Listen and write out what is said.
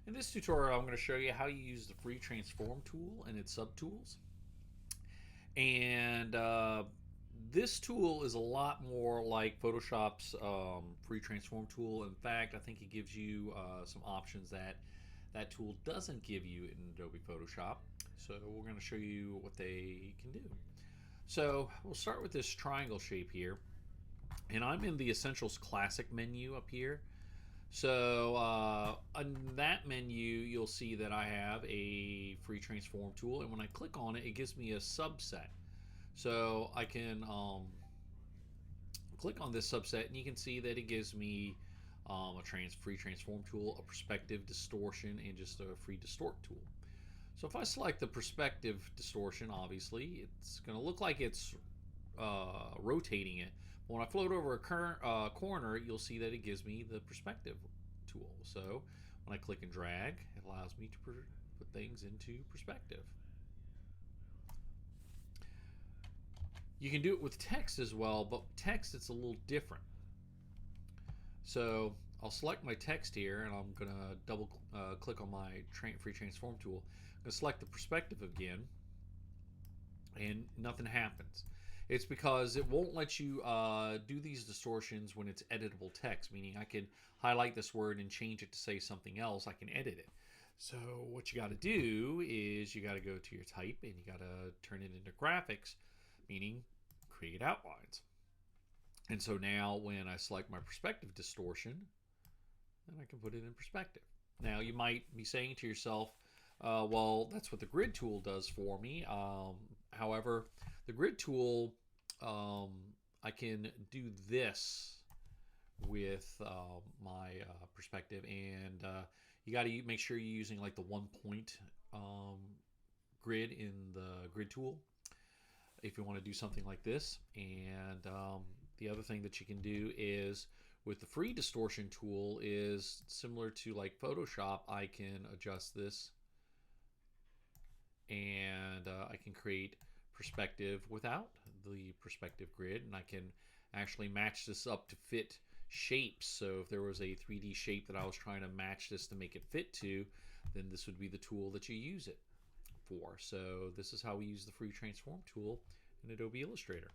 In this tutorial, I'm going to show you how you use the free transform tool and its subtools. And this tool is a lot more like Photoshop's free transform tool. In fact, I think it gives you some options that that tool doesn't give you in Adobe Photoshop. So we're going to show you what they can do. So we'll start with this triangle shape here. And I'm in the Essentials Classic menu up here. So on that menu, you'll see that I have a free transform tool, and when I click on it, it gives me a subset. So I can click on this subset, and you can see that it gives me a free transform tool, a perspective distortion, and just a free distort tool. So if I select the perspective distortion, obviously it's going to look like it's rotating it. But when I float over a corner, you'll see that it gives me the perspective tool. So when I click and drag, it allows me to put things into perspective. You can do it with text as well, but text it's a little different. So I'll select my text here, and I'm going to double click on my free transform tool. I'm going to select the perspective again, and nothing happens. It's because it won't let you do these distortions when it's editable text, meaning I can highlight this word and change it to say something else. I can edit it. So what you got to do is you got to go to your type and you got to turn it into graphics, meaning create outlines. And so now when I select my perspective distortion, then I can put it in perspective. Now you might be saying to yourself, well, that's what the grid tool does for me. However, the grid tool, I can do this with my perspective, and you got to make sure you're using like the 1 point grid in the grid tool if you want to do something like this. And the other thing that you can do is with the free distortion tool is similar to like Photoshop. I can adjust this, and I can create perspective without the perspective grid, and I can actually match this up to fit shapes. So if there was a 3D shape that I was trying to match this to make it fit to, then this would be the tool that you use it for. So this is how we use the free transform tool in Adobe Illustrator.